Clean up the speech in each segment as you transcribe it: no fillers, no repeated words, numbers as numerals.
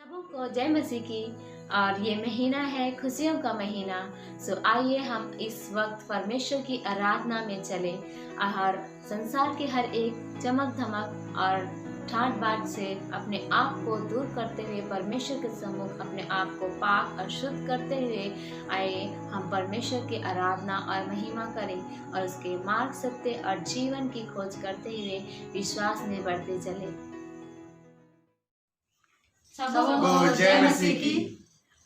सबको जय मसीह की। और ये महीना है खुशियों का महीना। सो आइए हम इस वक्त परमेश्वर की आराधना में चले और संसार के हर एक चमक धमक और ठाट बाट से अपने आप को दूर करते हुए परमेश्वर के सम्मुख अपने आप को पाक और शुद्ध करते हुए आइए हम परमेश्वर की आराधना और महिमा करें और उसके मार्ग सत्य और जीवन की खोज करते हुए विश्वास में बढ़ते चले। सबको जय मसीह की।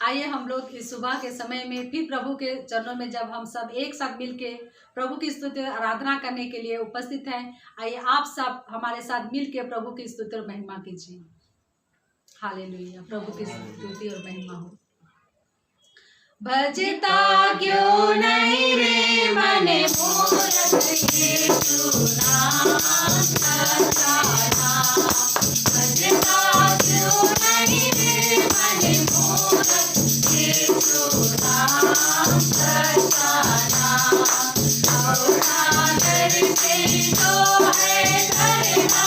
आइए हम लोग इस सुबह के समय में फिर प्रभु के चरणों में जब हम सब एक साथ मिलके प्रभु की स्तुति और आराधना करने के लिए उपस्थित हैं, आइए आप सब हमारे साथ मिलके प्रभु की स्तुति और महिमा कीजिए। हालेलुया, प्रभु की स्तुति और महिमा हो। भजता क्यों नहीं रे मने मूरत यीशु नाम सताना, भजता क्यों नहीं रे मने मूरत यीशु नाम सताना, सागर से जो है डरना,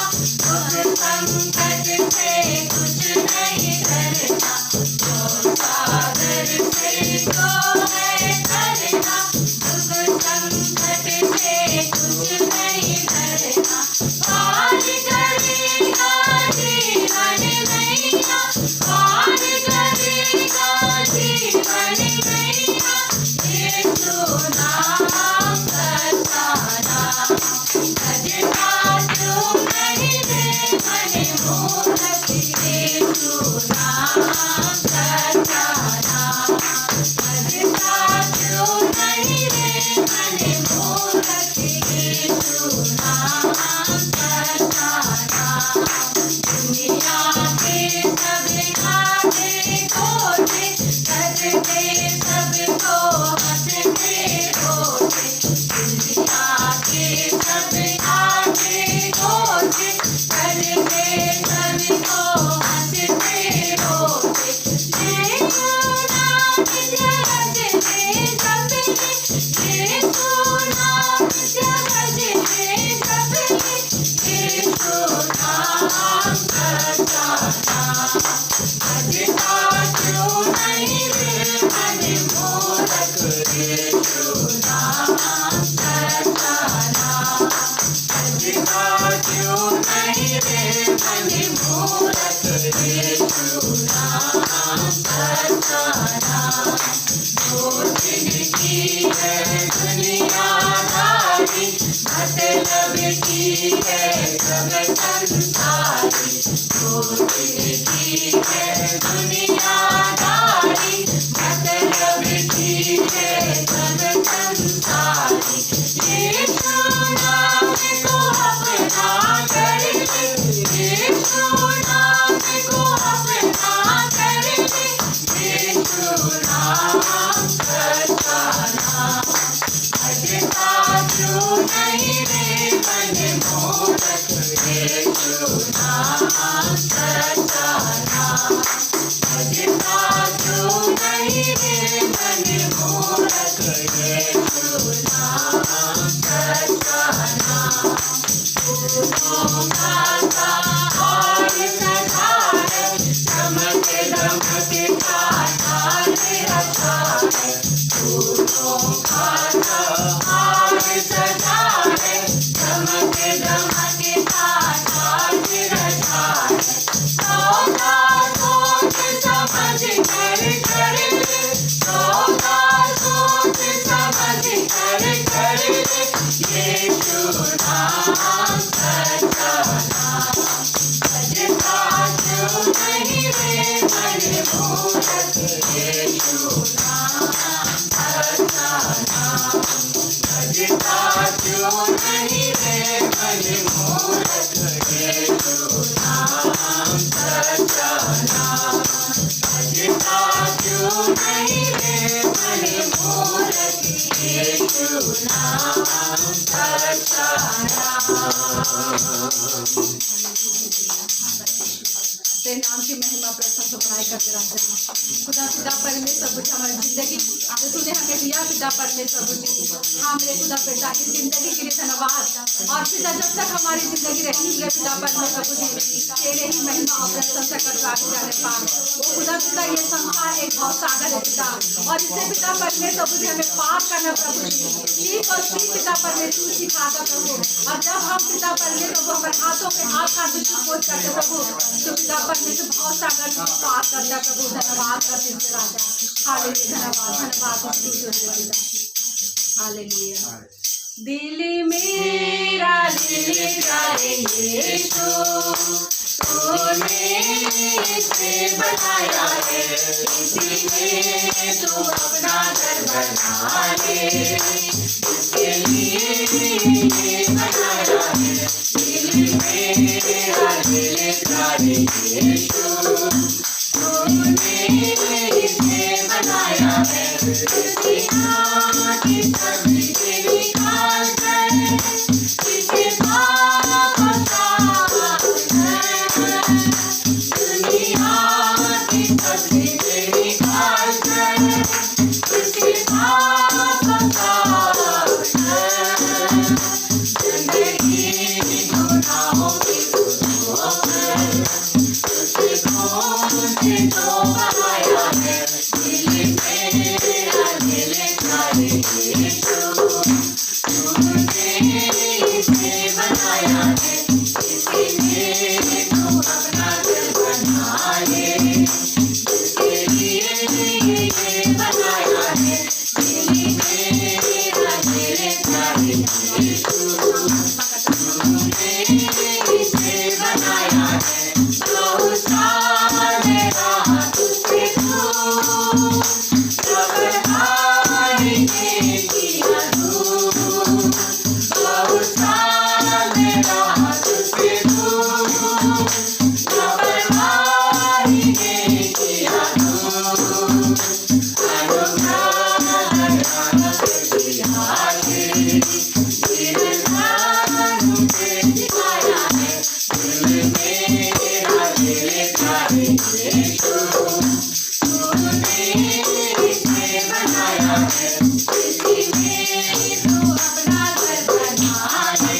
उस संकट से कुछ नहीं डरना, सागर से जो है डरना, उस संकट से कुछ नहीं डरना, पार करेगा जीवन नैया, पार करेगा जीवन नैया, यीशु नाम सताना, भजता क्यों नहीं रे मने मूरत यीशु नाम सताना, भजता क्यों नहीं रे मने मूरत यीशु नाम सताना, दुनिया के सब घाटे खोटे, करते सबको हंसते रोते, दुनिया के सब घाटे खोटे, करते सबको हंसते रोते, यीशु नाम जगते सबके, यीशु नाम जगते सबके, यीशु नाम सताना, भजता क्यों नहीं रे मने मूरत यीशु नाम सताना, भजता क्यों नहीं रे मने मूरत यीशु नाम सताना, जो जिनकी है दुनियादारी, मतलब की है सब संसारी, जो जिनकी है दुनियादारी, मतलब की है सब संसारी, यीशु नाम को अपना कर ले, यीशु नाम को अपना कर ले, यीशु नाम सताना, भजता क्यों नहीं रे मने मूरत यीशु नाम सताना, भजता क्यों नहीं रे मने मूरत यीशु नाम सताना, फूलों का हार सजा है, चमक दमक का ताज रखा है, फूलों का हार सजा है, चमक दमक का ताज रखा है, सौदा सोच समझ कर कर ले, सौदा सोच समझ कर ले, यीशु नाम सताना, भजता क्यों नहीं रे मने मूरत यीशु नाम सताना, भजता क्यों नहीं रे मने मूरत यीशु नाम सताना, भजता क्यों नहीं रे मने मूरत यीशु नाम सताना। तेरे नाम की महिमा प्रशंसा बढ़ाई करते रहते हैं। खुदा परमेश्वर कुछ हमारी जिंदगी जो तूने हमें दिया पिता परमेश्वर प्रभु जी, हमरे खुदा पिता की जिंदगी के लिए धन्यवाद। और पिता जब तक हमारी जिंदगी रहेगी पिता परमेश्वर प्रभु जी, तेरे ही महिमा और प्रशंसा करते आगे जाने पाए। वो खुदा पिता ये संसार एक बहुत सागर है पिता, और इसे पिता परमेश्वर प्रभु जी हमें पार करना प्रभु जी, ठीक और ठीक पिता परमेश्वर सिखाता प्रभु। और जब हम पिता परमेश्वर प्रभु हमारे हाथों पे हाथ का खोज करते प्रभु, तो पिता परमेश्वर बहुत सागर पार करता प्रभु। धन्यवाद करते हैं राजा, हालेलुया, धन्यवाद पिता, हालेलुया। दिल मेरा दिल जाए यीशु, तूने इसे बनाया है, इसी में तू अपना घर बना ले, इसके लिए ये बनाया है। दिल मेरा दिल जाए यीशु, तूने इसे बनाया है, इसकी आँखें सब्जी निकाल कर इसे पाप साफ कर, दुनिया की सब्जी निकाल कर इसे पाप साफ कर, जिंदगी गुनाहों की धोकर उसे खोज तो बनाया है। दिल मेरा दिल जाए यीशु, तूने इसे बनाया है, इसी में तू अपना घर बना ले, इसके लिए ये बनाया है। दिल मेरा दिल जाए यीशु, तूने इसे बनाया है। बहुत साल रहा तुझसे दूर, खबर आई ने किया दूर, बहुत साल रहा तुझसे दूर, खबर आई ने किया दूर, अनुग्रह दया से हासिल गिरधार मुझे दिखाया है। दिल मेरा दिल जाए यीशु, तूने इसे बनाया है, इसी में तू अपना घर बना ले,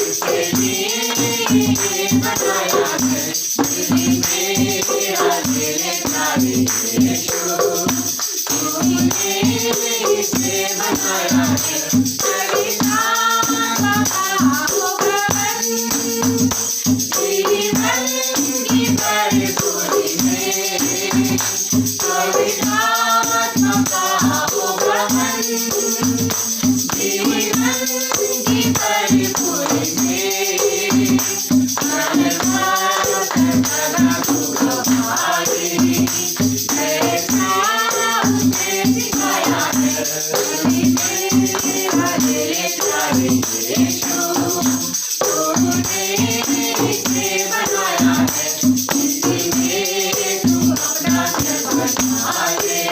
इसके लिए ये बनाया है। दिल मेरा दिल जाए यीशु, तूने इसे बनाया है। जीवन की परिपूरी में पवित्रात्मा का हो ग्रहण, जीवन की परिपूरी में धन्यवाद करना तू भाई, ऐसा उसने सिखाया है। दिल मेरा दिल जाए यीशु, तूने इसे बनाया है, इसी में तू अपना घर बना ले,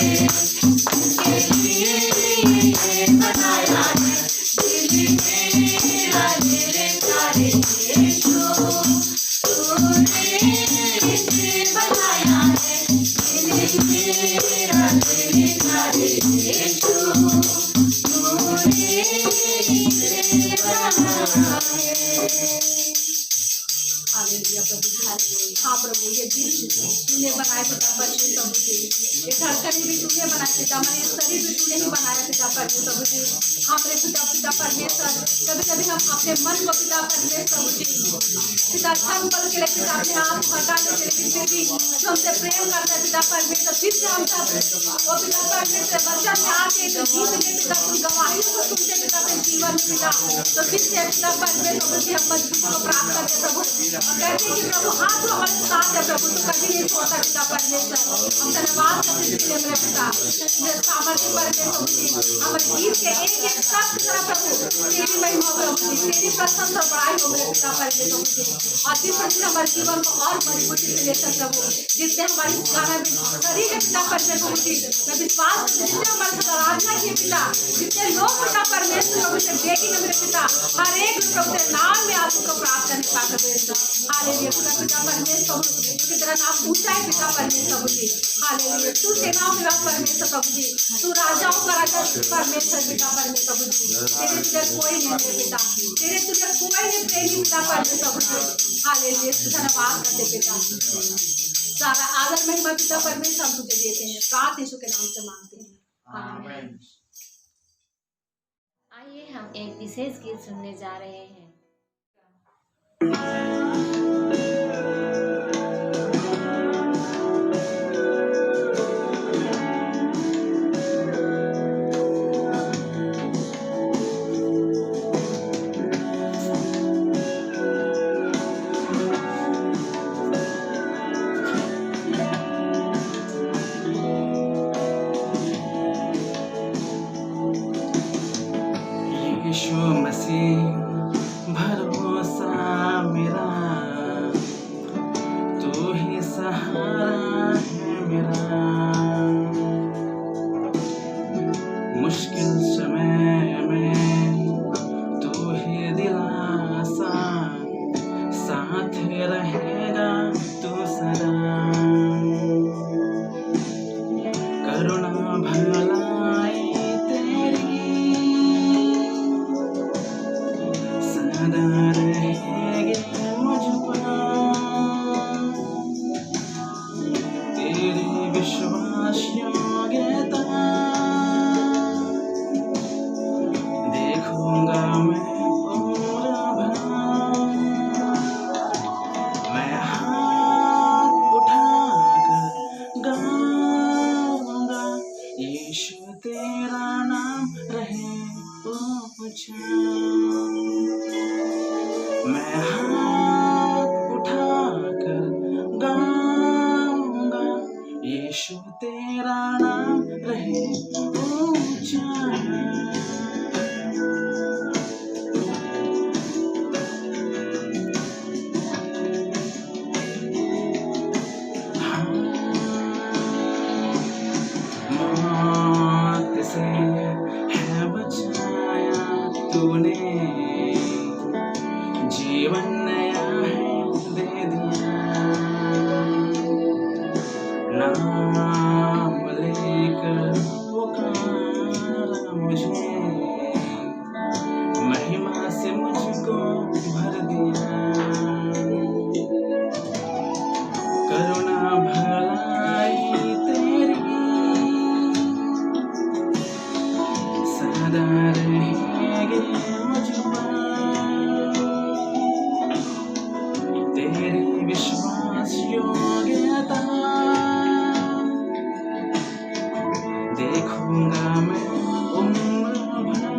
इसके लिए ये बनाया है। दिल मेरा दिल जाए यीशु, तूने इसे बनाया है, दिल मेरा दिल जाए यीशु, तूने इसे बनाया है। हालेलुया प्रभु, हालेलुया। हाँ प्रभु, ये दिल तूने बनाए पिता परमेश्वर प्रभु जी, ये धड़कन भी तूने बनाए पिता, हमारे शरीर भी तूने ही बनाया पिता परमेश्वर प्रभु जी। हमारे पिता परमेश्वर, कभी कभी हम अपने मन को पिता परमेश्वर प्रभु जी पिता क्षण पल के लिए पिता अपने आप हटा देते, लेकिन फिर भी जो हमसे प्रेम करता है पिता परमेश्वर, फिर से हम सब वो पिता परमेश्वर वचन में आके जो गीत में पिता उन गवाही को सुनते पिता अपने जीवन में पिता, तो फिर से पिता परमेश्वर प्रभु जी हम मजबूती को प्राप्त करते प्रभु, और कहते हैं कि प्रभु हाँ जो हमारे साथ है प्रभु, तो कभी नहीं छोड़ता पिता परमेश्वर। हम धन्यवाद करते हैं इसके लिए मेरे पिता, सामर्थ्य परमेश्वर जी, हमारे गीत के एक एक शब्द तरह प्रभु तेरी महिमा प्रभु जी, तेरी प्रशंसा और बड़ाई हो मेरे पिता परमेश्वर जी, और फिर प्रभु हमारे जीवन को और मजबूती से लेकर प्रभु जितने हमारी गाना में शरीर के पिता परमेश्वर प्रभु जी, मैं विश्वास जितने हमारे साथ आराधना किए पिता, जितने लोग पिता परमेश्वर प्रभु से देखेंगे मेरे पिता, हर एक प्रभु तेरे नाम में आप उनको प्राप्त करने पाकर बेटा। हालेलुया खुदा पिता परमेश्वर प्रभु, क्योंकि तेरा नाम ऊंचा है पिता परमेश्वर प्रभु जी। हालेलुया तू सेनाओं के राजा परमेश्वर प्रभु जी, तू राजाओं का राजा परमेश्वर पिता परमेश्वर प्रभु जी। तेरे तुझे कोई नहीं है पिता, तेरे तुझे कोई नहीं प्रेमी पिता परमेश्वर प्रभु जी। हालेलुया धन्यवाद करते पिता, सारा आदर महिमा पिता परमेश्वर हम तुझे देते हैं, प्रार्थना यीशु के नाम से मांगते हैं, आमीन। आइए हम एक विशेष गीत सुनने जा रहे हैं। यीशु मसीह भरोसा मेरा, तू ही सहारा है मेरा। मुश्किल समय में तू ही दिलासा, साथ रहेगा तू सदा। करुणा भलाई सदा रहेगी मुझ पर, तेरी विश्वास योग्यता देखूंगा मैं पूरा भरा। मैं हाथ उठाकर गाऊंगा, यीशु तेरा नाम रहे ऊंचा। मैं हाथ उठाकर गाऊंगा, यीशु तेरा नाम रहे ऊंचा। मौत से है बचाया तूने, जीवन नया है दे दिया। नाम लेकर पुकारा मुझे, महिमा से मुझको भर दिया। करुणा भलाई तेरी सदा रहेगी मुझ पर, तेरी विश्वास योग्यता देखूंगा मैं उम्र भर।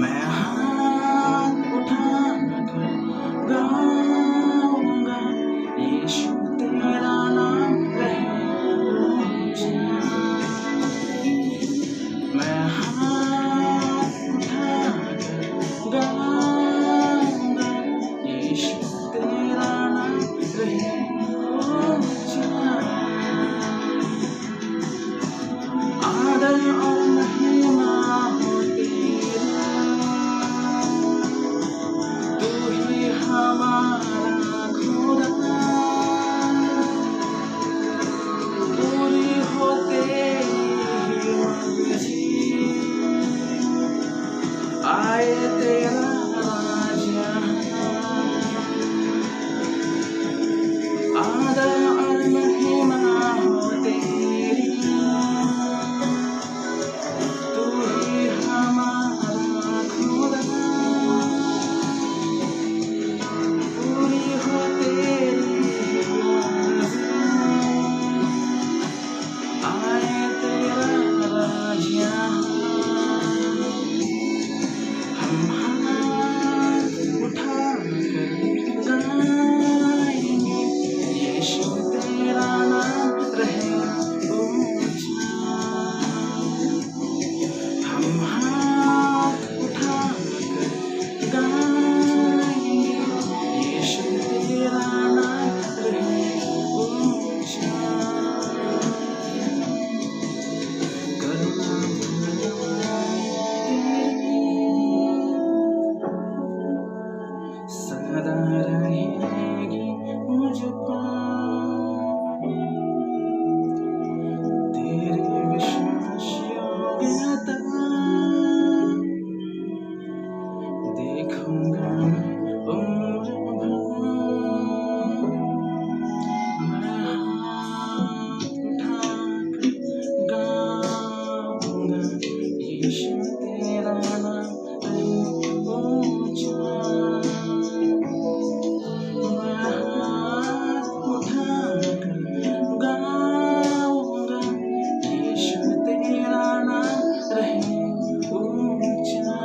मैं हाथ उठाकर गाऊंगा, यीशु तेरा नाम रहे ऊंचा। मैं हाथ उठाकर गाऊंगा, यीशु तेरा नाम रहे ऊंचा। आदर यीशु तेरा नाम रहे ऊंचा। मैं हाथ उठाकर गाऊंगा, यीशु तेरा नाम रहे ऊंचा।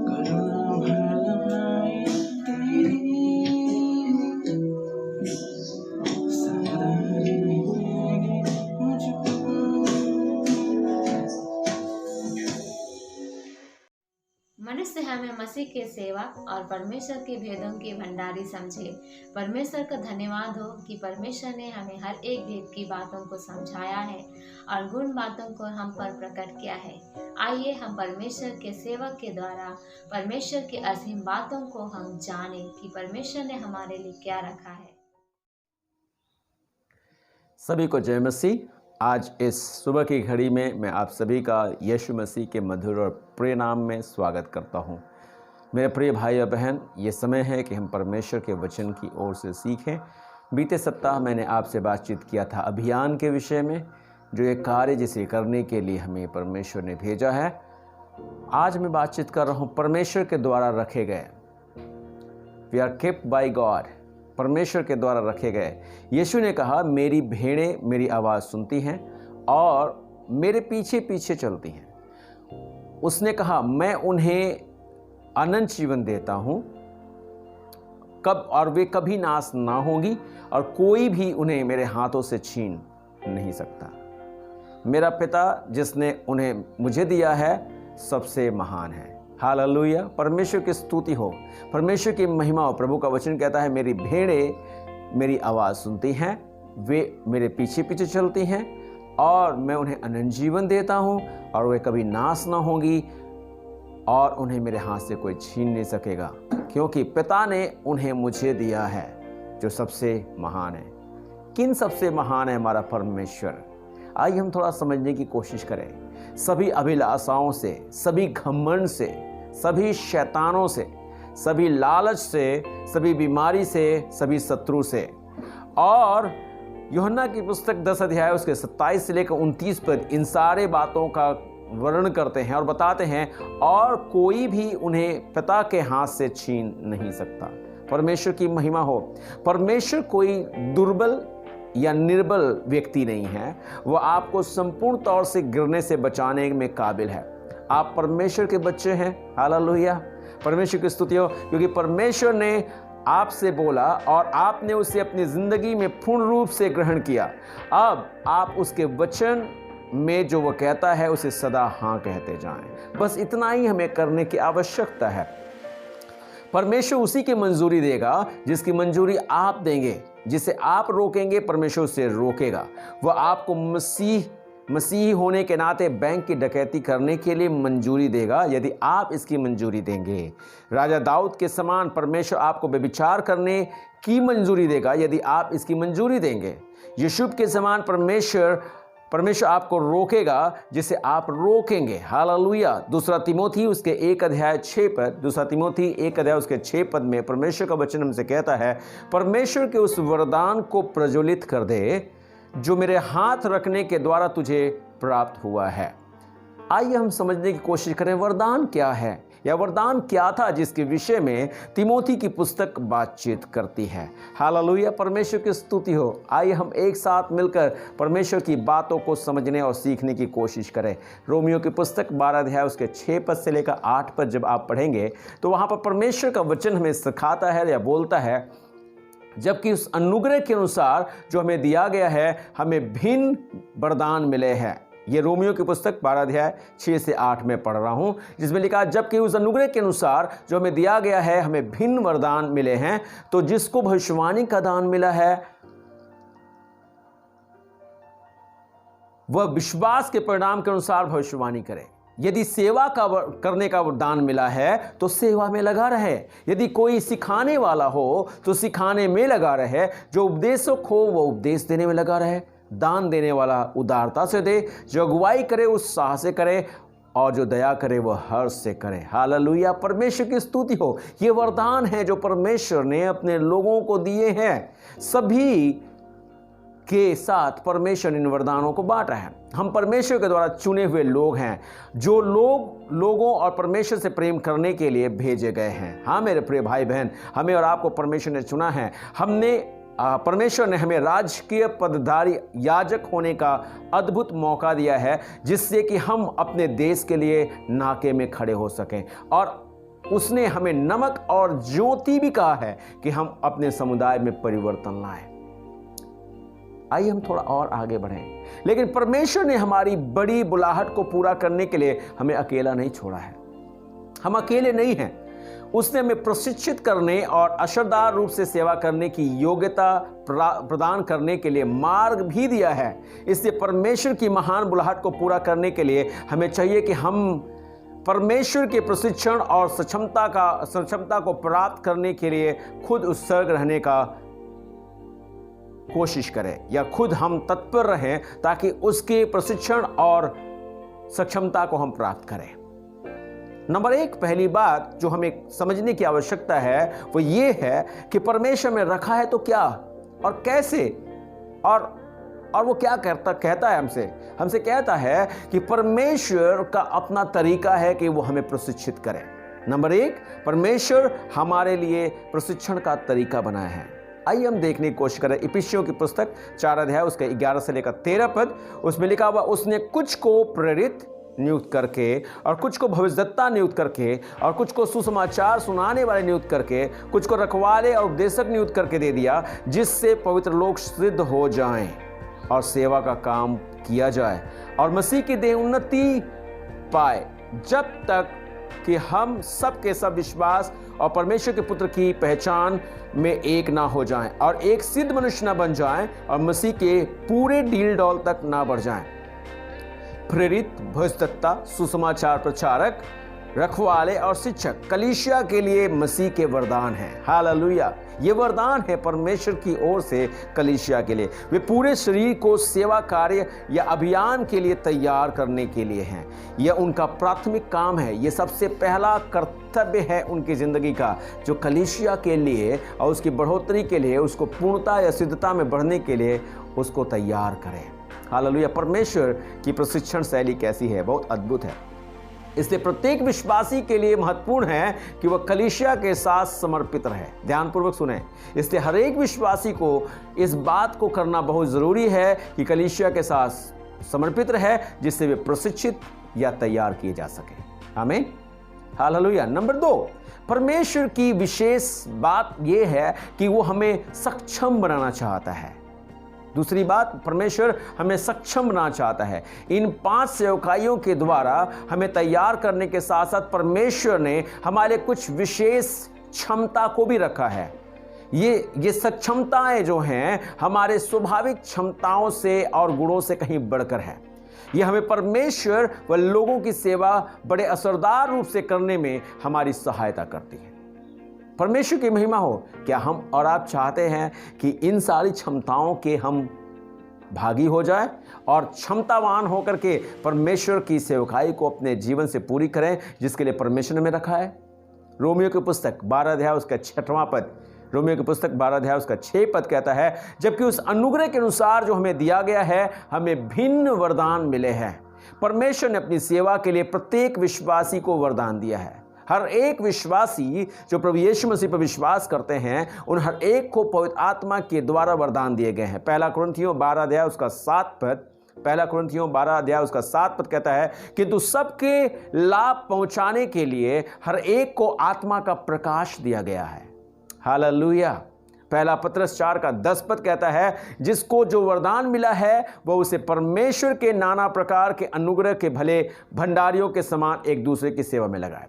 करुणा भलाई तेरी सदा रहेगी मुझ पर। मनुष्य हमें मसीह के सेवक और परमेश्वर के भेदों के भंडारी समझे। परमेश्वर का धन्यवाद हो कि परमेश्वर ने हमें हर एक भेद की बातों को समझाया है और गुण बातों को हम पर प्रकट किया है। आइए हम परमेश्वर के सेवक के द्वारा परमेश्वर की असीम बातों को हम जानें कि परमेश्वर ने हमारे लिए क्या रखा है। सभी को जय मसीह। आज इस सुबह की घड़ी में मैं आप सभी का यीशु मसीह के मधुर और प्रिय नाम में स्वागत करता हूं। मेरे प्रिय भाई और बहन, ये समय है कि हम परमेश्वर के वचन की ओर से सीखें। बीते सप्ताह मैंने आपसे बातचीत किया था अभियान के विषय में, जो एक कार्य जिसे करने के लिए हमें परमेश्वर ने भेजा है। आज मैं बातचीत कर रहा हूँ परमेश्वर के द्वारा रखे गए। We are kept by God, परमेश्वर के द्वारा रखे गए। यीशु ने कहा, मेरी भेड़ें मेरी आवाज़ सुनती हैं और मेरे पीछे पीछे चलती हैं। उसने कहा, मैं उन्हें अनंत जीवन देता हूँ और वे कभी नाश ना होंगी और कोई भी उन्हें मेरे हाथों से छीन नहीं सकता। मेरा पिता जिसने उन्हें मुझे दिया है सबसे महान है। हालेलुया, परमेश्वर की स्तुति हो, परमेश्वर की महिमा हो। प्रभु का वचन कहता है, मेरी भेड़ें मेरी आवाज़ सुनती हैं, वे मेरे पीछे पीछे चलती हैं और मैं उन्हें अनंत जीवन देता हूँ और वे कभी नाश ना होंगी और उन्हें मेरे हाथ से कोई छीन नहीं सकेगा, क्योंकि पिता ने उन्हें मुझे दिया है जो सबसे महान है। किन सबसे महान है? हमारा परमेश्वर। आइए हम थोड़ा समझने की कोशिश करें। सभी अभिलाषाओं से, सभी घमंड से, सभी शैतानों से, सभी लालच से, सभी बीमारी से, सभी शत्रु से। और यूहन्ना की पुस्तक 10 अध्याय उसके 27 से लेकर 29 पर इन सारे बातों का वर्णन करते हैं और बताते हैं, और कोई भी उन्हें पिता के हाथ से छीन नहीं सकता। परमेश्वर की महिमा हो। परमेश्वर कोई दुर्बल या निर्बल व्यक्ति नहीं है, वो आपको संपूर्ण तौर से गिरने से बचाने में काबिल है। आप परमेश्वर के बच्चे हैं। हालेलुया, परमेश्वर की स्तुति हो, क्योंकि परमेश्वर ने आपसे बोला और आपने उसे अपनी जिंदगी में पूर्ण रूप से ग्रहण किया। अब आप उसके वचन में जो वो कहता है उसे सदा हाँ कहते जाएं। बस इतना ही हमें करने की आवश्यकता है। परमेश्वर उसी की मंजूरी देगा जिसकी मंजूरी आप देंगे। जिसे आप रोकेंगे परमेश्वर उसे रोकेगा। वह आपको मसीही होने के नाते बैंक की डकैती करने के लिए मंजूरी देगा यदि आप इसकी मंजूरी देंगे। राजा दाऊद के समान परमेश्वर आपको व्यभिचार करने की मंजूरी देगा यदि आप इसकी मंजूरी देंगे। यूसुफ के समान परमेश्वर आपको रोकेगा जिसे आप रोकेंगे। हालेलुया। दूसरा तिमोथी उसके 1 अध्याय 6 पद, दूसरा तिमोथी 1 अध्याय उसके 6 पद में परमेश्वर का वचन हमसे कहता है, परमेश्वर के उस वरदान को प्रज्वलित कर दे जो मेरे हाथ रखने के द्वारा तुझे प्राप्त हुआ है। आइए हम समझने की कोशिश करें, वरदान क्या है या वरदान क्या था जिसके विषय में तिमोथी की पुस्तक बातचीत करती है। हालेलुया, परमेश्वर की स्तुति हो। आइए हम एक साथ मिलकर परमेश्वर की बातों को समझने और सीखने की कोशिश करें। रोमियो की पुस्तक 12 अध्याय उसके 6 पद से लेकर 8 पद जब आप पढ़ेंगे तो वहाँ पर परमेश्वर का वचन हमें सिखाता है या बोलता है, जबकि उस अनुग्रह के अनुसार जो हमें दिया गया है हमें भिन्न वरदान मिले हैं। ये रोमियो की पुस्तक 12 अध्याय 6 से 8 में पढ़ रहा हूँ, जिसमें लिखा, जबकि उस अनुग्रह के अनुसार जो हमें दिया गया है हमें भिन्न वरदान मिले हैं। तो जिसको भविष्यवाणी का दान मिला है वह विश्वास के परिणाम के अनुसार भविष्यवाणी करे। यदि सेवा करने का दान मिला है तो सेवा में लगा रहे। यदि कोई सिखाने वाला हो तो सिखाने में लगा रहे। जो उपदेशक हो वो उपदेश देने में लगा रहे। दान देने वाला उदारता से दे, जो अगुवाई करे उत्साह से करे, और जो दया करे वह हर्ष से करे। हालेलुया, परमेश्वर की स्तुति हो। ये वरदान है जो परमेश्वर ने अपने लोगों को दिए हैं। सभी के साथ परमेश्वर इन वरदानों को बांटा है। हम परमेश्वर के द्वारा चुने हुए लोग हैं, जो लोगों और परमेश्वर से प्रेम करने के लिए भेजे गए हैं। हाँ मेरे प्रिय भाई बहन, हमें और आपको परमेश्वर ने चुना है। परमेश्वर ने हमें राजकीय पदधारी याजक होने का अद्भुत मौका दिया है, जिससे कि हम अपने देश के लिए नाके में खड़े हो सकें। और उसने हमें नमक और ज्योति भी कहा है कि हम अपने समुदाय में परिवर्तन लाएं। आइए हम थोड़ा और आगे बढ़ें। लेकिन परमेश्वर ने हमारी बड़ी बुलाहट को पूरा करने के लिए हमें अकेला नहीं छोड़ा है। हम अकेले नहीं हैं। उसने हमें प्रशिक्षित करने और असरदार रूप से सेवा करने की योग्यता प्रदान करने के लिए मार्ग भी दिया है। इसलिए परमेश्वर की महान बुलाहट को पूरा करने के लिए हमें चाहिए कि हम परमेश्वर के प्रशिक्षण और सक्षमता को प्राप्त करने के लिए खुद उत्सर्ग रहने का कोशिश करें, या खुद हम तत्पर रहें ताकि उसके प्रशिक्षण और सक्षमता को हम प्राप्त करें। नंबर 1, पहली बात जो हमें समझने की आवश्यकता है वो ये है कि परमेश्वर में रखा है तो क्या और कैसे, और वो क्या कहता है हमसे कहता है कि परमेश्वर का अपना तरीका है कि वो हमें प्रशिक्षित करे। नंबर 1, परमेश्वर हमारे लिए प्रशिक्षण का तरीका बनाया है। आइए हम देखने की कोशिश करें। इफिसियों की पुस्तक 4 अध्याय उसके 11 से लेकर 13 पद, उसमें लिखा हुआ, उसने कुछ को प्रेरित नियुक्त करके, और कुछ को भविष्यद्वक्ता नियुक्त करके, और कुछ को सुसमाचार सुनाने वाले नियुक्त करके, कुछ को रखवाले और उपदेशक नियुक्त करके दे दिया, जिससे पवित्र लोग सिद्ध हो जाएं और सेवा का काम किया जाए और मसीह की देह उन्नति पाए, जब तक कि हम सब के सब विश्वास और परमेश्वर के पुत्र की पहचान में एक ना हो जाएं और एक सिद्ध मनुष्य ना बन जाएं और मसीह के पूरे डील डॉल तक ना बढ़ जाएं। प्रेरित, भविष्यद्वक्ता, सुसमाचार प्रचारक, रखवाले और शिक्षक कलीसिया के लिए मसीह के वरदान हैं। हालेलुया! ये वरदान है परमेश्वर की ओर से कलीसिया के लिए। वे पूरे शरीर को सेवा कार्य या अभियान के लिए तैयार करने के लिए हैं। यह उनका प्राथमिक काम है। ये सबसे पहला कर्तव्य है उनकी जिंदगी का, जो कलीसिया के लिए और उसकी बढ़ोतरी के लिए, उसको पूर्णता या सिद्धता में बढ़ने के लिए उसको तैयार करें। हालेलुया! परमेश्वर की प्रशिक्षण शैली कैसी है? बहुत अद्भुत है। इसलिए प्रत्येक विश्वासी के लिए महत्वपूर्ण है कि वह कलीसिया के साथ समर्पित रहे। ध्यानपूर्वक सुने। इसलिए हर एक विश्वासी को इस बात को करना बहुत जरूरी है कि कलीसिया के साथ समर्पित रहे, जिससे वे प्रशिक्षित या तैयार किए जा सके। आमीन, हालेलुया। नंबर 2, परमेश्वर की विशेष बात यह है कि वो हमें सक्षम बनाना चाहता है। दूसरी बात, परमेश्वर हमें सक्षम बनाना चाहता है। इन 5 सेवकाइयों के द्वारा हमें तैयार करने के साथ साथ परमेश्वर ने हमारे कुछ विशेष क्षमता को भी रखा है। ये सक्षमताएं जो हैं हमारे स्वाभाविक क्षमताओं से और गुणों से कहीं बढ़कर है। ये हमें परमेश्वर व लोगों की सेवा बड़े असरदार रूप से करने में हमारी सहायता करती है। परमेश्वर की महिमा हो। क्या हम और आप चाहते हैं कि इन सारी क्षमताओं के हम भागी हो जाए और क्षमतावान होकर के परमेश्वर की सेवकाई को अपने जीवन से पूरी करें, जिसके लिए परमेश्वर ने रखा है? रोमियो की पुस्तक 12 अध्याय उसका 6वां पद, रोमियो की पुस्तक 12 अध्याय उसका 6 पद कहता है, जबकि उस अनुग्रह के अनुसार जो हमें दिया गया है, हमें भिन्न वरदान मिले हैं। परमेश्वर ने अपनी सेवा के लिए प्रत्येक विश्वासी को वरदान दिया है। हर एक विश्वासी जो प्रभु यीशु मसीह पर विश्वास करते हैं, उन हर एक को पवित्र आत्मा के द्वारा वरदान दिए गए हैं। 1 कुरिन्थियों 12 अध्याय उसका 7 पद, 1 कुरिन्थियों 12 अध्याय उसका 7 पद कहता है, किंतु सबके लाभ पहुंचाने के लिए हर एक को आत्मा का प्रकाश दिया गया है। हालेलुया। 1 पत्रस 4 का 10 पद कहता है, जिसको जो वरदान मिला है वह उसे परमेश्वर के नाना प्रकार के अनुग्रह के भले भंडारियों के समान एक दूसरे की सेवा में लगाए।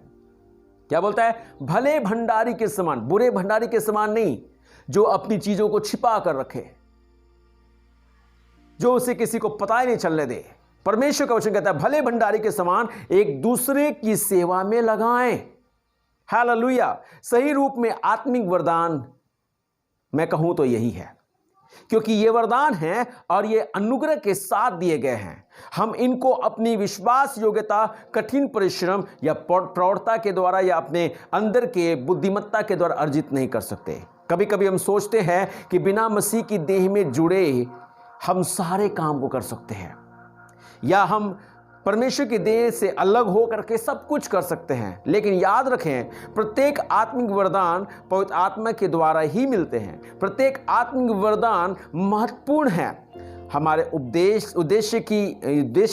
क्या बोलता है? भले भंडारी के समान, बुरे भंडारी के समान नहीं, जो अपनी चीजों को छिपा कर रखे, जो उसे किसी को पता ही नहीं चलने दे। परमेश्वर का वचन कहता है भले भंडारी के समान एक दूसरे की सेवा में लगाएं। हालेलुया। सही रूप में आत्मिक वरदान मैं कहूं तो यही है, क्योंकि ये वरदान हैं और ये अनुग्रह के साथ दिए गए हैं। हम इनको अपनी विश्वास योग्यता, कठिन परिश्रम या प्रौढ़ता के द्वारा या अपने अंदर के बुद्धिमत्ता के द्वारा अर्जित नहीं कर सकते। कभी कभी हम सोचते हैं कि बिना मसीह की देह में जुड़े हम सारे काम को कर सकते हैं, या हम परमेश्वर की देह से अलग हो करके सब कुछ कर सकते हैं। लेकिन याद रखें, प्रत्येक आत्मिक वरदान पवित्र आत्मा के द्वारा ही मिलते हैं। प्रत्येक आत्मिक वरदान महत्वपूर्ण है, हमारे उद्देश्य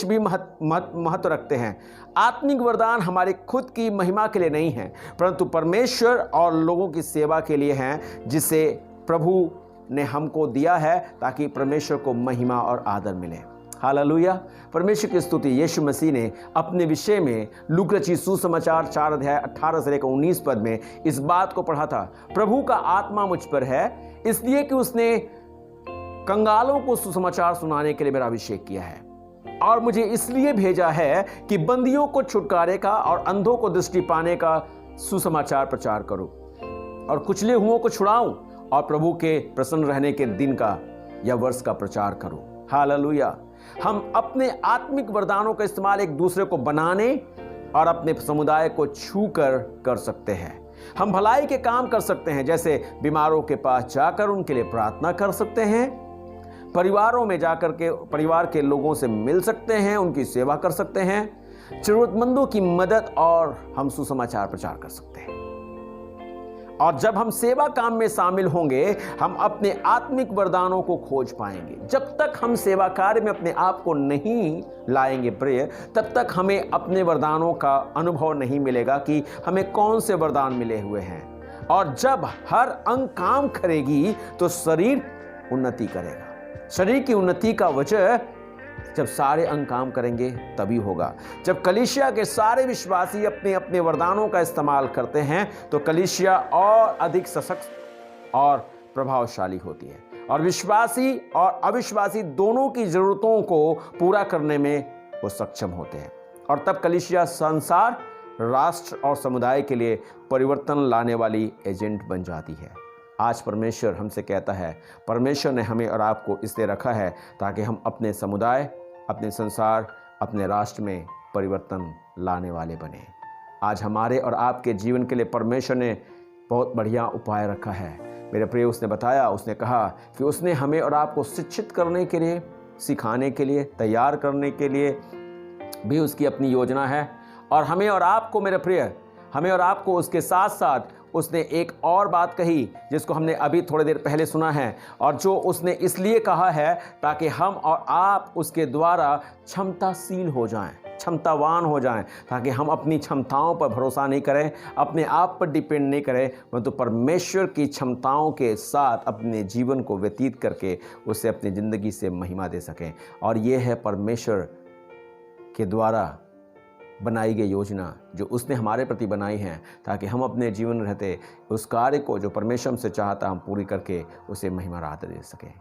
भी महत्व रखते हैं। आत्मिक वरदान हमारी खुद की महिमा के लिए नहीं है, परंतु परमेश्वर और लोगों की सेवा के लिए हैं, जिसे प्रभु ने हमको दिया है ताकि परमेश्वर को महिमा और आदर मिले। हालेलुया, परमेश्वर की स्तुति। यीशु मसीह ने अपने विषय में लूका रचित सुसमाचार 4 अध्याय 18 से लेकर 19 पद में इस बात को पढ़ा था, प्रभु का आत्मा मुझ पर है, इसलिए कि उसने कंगालों को सुसमाचार सुनाने के लिए मेरा अभिषेक किया है, और मुझे इसलिए भेजा है कि बंदियों को छुटकारे का और अंधों को दृष्टि पाने का सुसमाचार प्रचार करूं, और कुचले हुओं को छुड़ाऊं, और प्रभु के प्रसन्न रहने के दिन का या वर्ष का प्रचार करूं। हालेलुया। हम अपने आत्मिक वरदानों का इस्तेमाल एक दूसरे को बनाने और अपने समुदाय को छू कर सकते हैं। हम भलाई के काम कर सकते हैं, जैसे बीमारों के पास जाकर उनके लिए प्रार्थना कर सकते हैं, परिवारों में जाकर के परिवार के लोगों से मिल सकते हैं, उनकी सेवा कर सकते हैं, जरूरतमंदों की मदद, और हम सुसमाचार प्रचार कर सकते हैं। और जब हम सेवा काम में शामिल होंगे, हम अपने आत्मिक वरदानों को खोज पाएंगे। जब तक हम सेवा कार्य में अपने आप को नहीं लाएंगे प्रिय, तब तक हमें अपने वरदानों का अनुभव नहीं मिलेगा कि हमें कौन से वरदान मिले हुए हैं। और जब हर अंग काम करेगी तो शरीर उन्नति करेगा। शरीर की उन्नति का वजह जब सारे अंग काम करेंगे तभी होगा। जब कलीसिया के सारे विश्वासी अपने अपने वरदानों का इस्तेमाल करते हैं तो कलीसिया और अधिक सशक्त और प्रभावशाली होती है, और विश्वासी और अविश्वासी दोनों की जरूरतों को पूरा करने में वो सक्षम होते हैं, और तब कलीसिया संसार, राष्ट्र और समुदाय के लिए परिवर्तन लाने वाली एजेंट बन जाती है। आज परमेश्वर हमसे कहता है, परमेश्वर ने हमें और आपको इसलिए रखा है ताकि हम अपने समुदाय, अपने संसार, अपने राष्ट्र में परिवर्तन लाने वाले बने। आज हमारे और आपके जीवन के लिए परमेश्वर ने बहुत बढ़िया उपाय रखा है। मेरे प्रिय, उसने बताया, उसने कहा कि उसने हमें और आपको शिक्षित करने के लिए, सिखाने के लिए, तैयार करने के लिए भी उसकी अपनी योजना है। और हमें और आपको, मेरे प्रिय, हमें और आपको उसके साथ साथ उसने एक और बात कही जिसको हमने अभी थोड़ी देर पहले सुना है, और जो उसने इसलिए कहा है ताकि हम और आप उसके द्वारा क्षमताशील हो जाएं, क्षमतावान हो जाएं, ताकि हम अपनी क्षमताओं पर भरोसा नहीं करें, अपने आप पर डिपेंड नहीं करें, परंतु परमेश्वर की क्षमताओं के साथ अपने जीवन को व्यतीत करके उसे अपनी ज़िंदगी से महिमा दे सकें। और ये है परमेश्वर के द्वारा बनाई गई योजना जो उसने हमारे प्रति बनाई है, ताकि हम अपने जीवन रहते उस कार्य को जो परमेश्वर से चाहता हम पूरी करके उसे महिमा राहत दे सकें।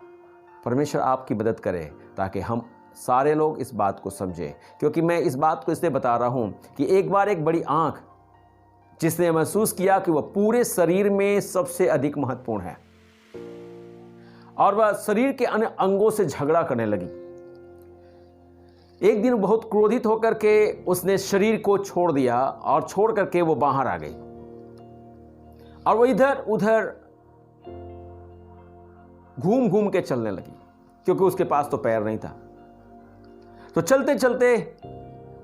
परमेश्वर आपकी मदद करे ताकि हम सारे लोग इस बात को समझें, क्योंकि मैं इस बात को इसलिए बता रहा हूँ कि एक बार एक बड़ी आँख जिसने महसूस किया कि वह पूरे शरीर में सबसे अधिक महत्वपूर्ण है, और वह शरीर के अन्य अंगों से झगड़ा करने लगी। एक दिन बहुत क्रोधित होकर के उसने शरीर को छोड़ दिया, और छोड़ करके वो बाहर आ गई, और वो इधर उधर घूम घूम के चलने लगी, क्योंकि उसके पास तो पैर नहीं था। तो चलते चलते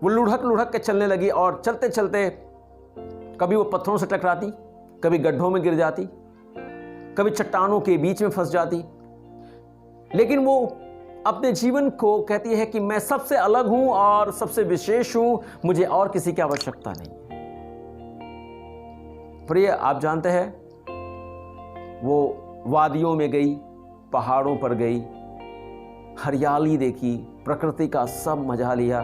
वो लुढ़क लुढ़क के चलने लगी, और चलते चलते कभी वो पत्थरों से टकराती, कभी गड्ढों में गिर जाती, कभी चट्टानों के बीच में फंस जाती। लेकिन वो अपने जीवन को कहती है कि मैं सबसे अलग हूं और सबसे विशेष हूं, मुझे और किसी की आवश्यकता नहीं। प्रिय, आप जानते हैं, वो वादियों में गई, पहाड़ों पर गई, हरियाली देखी, प्रकृति का सब मजा लिया,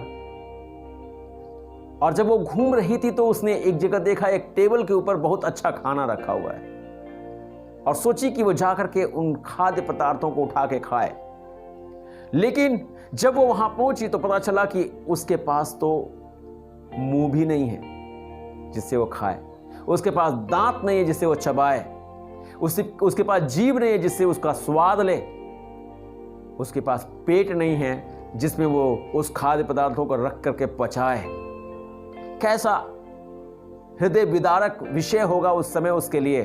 और जब वो घूम रही थी तो उसने एक जगह देखा, एक टेबल के ऊपर बहुत अच्छा खाना रखा हुआ है, और सोची कि वो जाकर के उन खाद्य पदार्थों को उठा के खाए। लेकिन जब वो वहां पहुंची तो पता चला कि उसके पास तो मुंह भी नहीं है जिससे वो खाए, उसके पास दांत नहीं है जिससे वो चबाए, उसके पास जीभ नहीं है जिससे उसका स्वाद ले, उसके पास पेट नहीं है जिसमें वो उस खाद्य पदार्थों को रख करके पचाए। कैसा हृदय विदारक विषय होगा उस समय उसके लिए।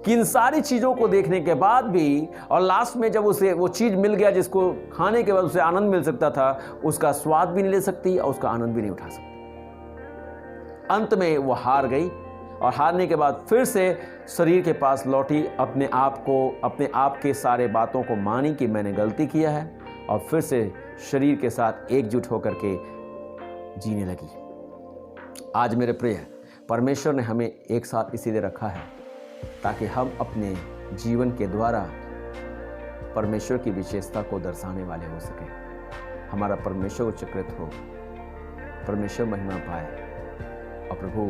कि इन सारी चीज़ों को देखने के बाद भी और लास्ट में जब उसे वो चीज़ मिल गया जिसको खाने के बाद उसे आनंद मिल सकता था, उसका स्वाद भी नहीं ले सकती और उसका आनंद भी नहीं उठा सकती। अंत में वो हार गई और हारने के बाद फिर से शरीर के पास लौटी, अपने आप के सारे बातों को मानी कि मैंने गलती किया है, और फिर से शरीर के साथ एकजुट होकर के जीने लगी। आज मेरे प्रिय, परमेश्वर ने हमें एक साथ इसीलिए रखा है ताकि हम अपने जीवन के द्वारा परमेश्वर की विशेषता को दर्शाने वाले हो सकें। हमारा परमेश्वर उच्चकृत हो, परमेश्वर महिमा पाए और प्रभु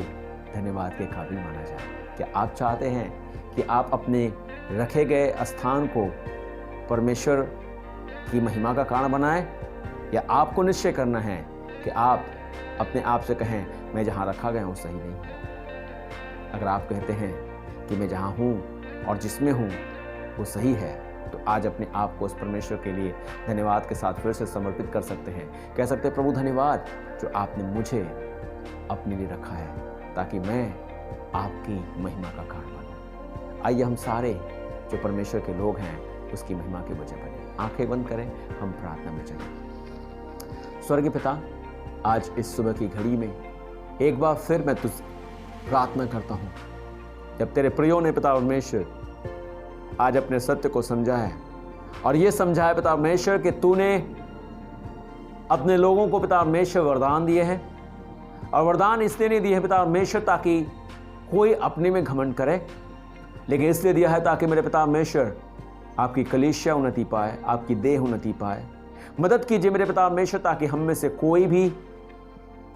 धन्यवाद के काबिल माना जाए। क्या आप चाहते हैं कि आप अपने रखे गए स्थान को परमेश्वर की महिमा का कारण बनाएं, या आपको निश्चय करना है कि आप अपने आप से कहें मैं जहाँ रखा गया हूँ सही नहीं है? अगर आप कहते हैं कि मैं जहाँ हूँ और जिसमें हूँ वो सही है, तो आज अपने आप को उस परमेश्वर के लिए धन्यवाद के साथ फिर से समर्पित कर सकते हैं। कह सकते हैं प्रभु धन्यवाद जो आपने मुझे अपने लिए रखा है ताकि मैं आपकी महिमा का कारण बनूं। आइए हम सारे जो परमेश्वर के लोग हैं उसकी महिमा के वजह बने। आंखें बंद करें, हम प्रार्थना में चलें। स्वर्गीय पिता, आज इस सुबह की घड़ी में एक बार फिर मैं तुझ प्रार्थना करता हूँ, जब तेरे प्रियो ने पिता परमेश्वर आज अपने सत्य को समझा है और ये समझा है पिता परमेश्वर कि तूने अपने लोगों को पिता परमेश्वर वरदान दिए हैं, और वरदान इसलिए नहीं दिए हैं पिता परमेश्वर ताकि कोई अपने में घमंड करे, लेकिन इसलिए दिया है ताकि मेरे पिता परमेश्वर आपकी कलीसिया उन्नति पाए, आपकी देह उन्नति पाए। मदद कीजिए मेरे पिता परमेश्वर ताकि हम में से कोई भी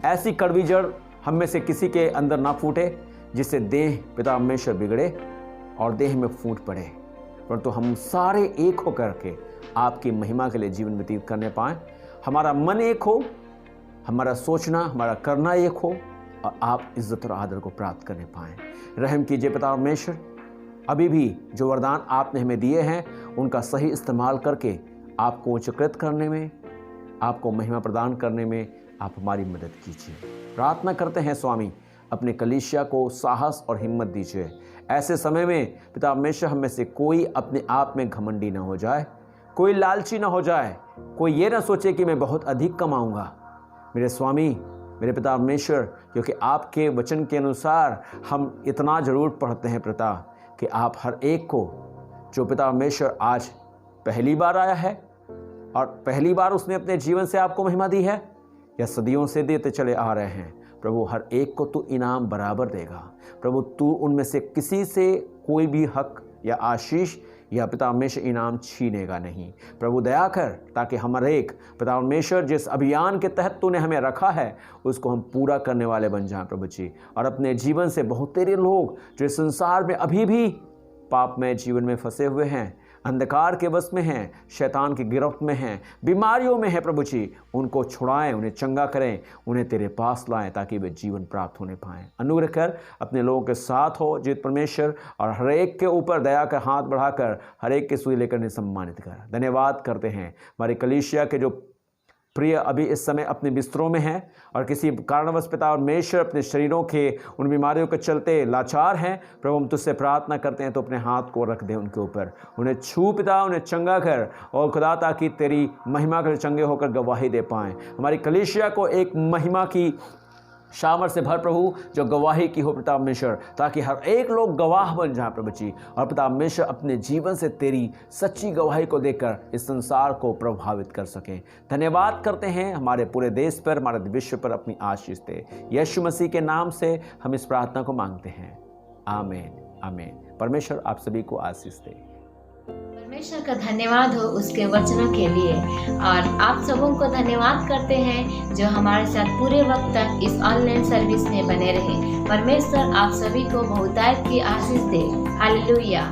ऐसी कड़वी जड़ हम में से किसी के अंदर ना फूटे जिससे देह पिता परमेश्वर बिगड़े और देह में फूट पड़े, परंतु हम सारे एक होकर के आपकी महिमा के लिए जीवन व्यतीत करने पाएं। हमारा मन एक हो, हमारा सोचना, हमारा करना एक हो, और आप इज्जत और आदर को प्राप्त करने पाएं। रहम कीजिए पिता परमेश्वर, अभी भी जो वरदान आपने हमें दिए हैं उनका सही इस्तेमाल करके आपको उच्चकृत करने में, आपको महिमा प्रदान करने में आप हमारी मदद कीजिए। प्रार्थना करते हैं स्वामी, अपने कलीसिया को साहस और हिम्मत दीजिए। ऐसे समय में पिता परमेश्वर हम में से कोई अपने आप में घमंडी ना हो जाए, कोई लालची ना हो जाए, कोई ये ना सोचे कि मैं बहुत अधिक कमाऊंगा। मेरे स्वामी, मेरे पिता परमेश्वर, क्योंकि आपके वचन के अनुसार हम इतना जरूर पढ़ते हैं पिता कि आप हर एक को जो पिता परमेश्वर आज पहली बार आया है और पहली बार उसने अपने जीवन से आपको महिमा दी है या सदियों से देते चले आ रहे हैं, प्रभु हर एक को तू इनाम बराबर देगा। प्रभु तू उनमें से किसी से कोई भी हक या आशीष या पिता परमेश्वर इनाम छीनेगा नहीं। प्रभु दया कर ताकि हमारे एक पिता परमेश्वर जिस अभियान के तहत तूने हमें रखा है उसको हम पूरा करने वाले बन जाएं प्रभु जी, और अपने जीवन से बहुत तेरे लोग जो इस संसार में अभी भी पापमय जीवन में फंसे हुए हैं, अंधकार के वश में हैं, शैतान की गिरफ्त में हैं, बीमारियों में हैं प्रभु जी, उनको छुड़ाएं, उन्हें चंगा करें, उन्हें तेरे पास लाएं ताकि वे जीवन प्राप्त होने पाएं। अनुग्रह कर अपने लोगों के साथ हो जीत परमेश्वर, और हर एक के ऊपर दया का हाथ बढ़ाकर हर एक के सुई लेकर सम्मानित कर। धन्यवाद करते हैं हमारी कलीसिया के जो प्रिय अभी इस समय अपने बिस्तरों में हैं और किसी कारणवश पिता परमेश्वर अपने शरीरों के उन बीमारियों के चलते लाचार हैं, प्रभु हम तुझसे प्रार्थना करते हैं तो अपने हाथ को रख दे उनके ऊपर, उन्हें छू पिता, उन्हें चंगा कर, और खुदा ताकि तेरी महिमा के चंगे होकर गवाही दे पाएँ। हमारी कलीसिया को एक महिमा की शामर से भर प्रभु, जो गवाही की हो पिता परमेश्वर, ताकि हर एक लोग गवाह बन जाए प्रभु जी, और पिता परमेश्वर अपने जीवन से तेरी सच्ची गवाही को देकर इस संसार को प्रभावित कर सकें। धन्यवाद करते हैं हमारे पूरे देश पर, हमारे विश्व पर अपनी आशीष दे। यीशु मसीह के नाम से हम इस प्रार्थना को मांगते हैं, आमीन आमीन। परमेश्वर आप सभी को आशीष दे। परमेश्वर का धन्यवाद हो उसके वचनों के लिए, और आप सबों को धन्यवाद करते हैं जो हमारे साथ पूरे वक्त तक इस ऑनलाइन सर्विस में बने रहे। परमेश्वर आप सभी को बहुतायत की आशीष दे। हालेलुया।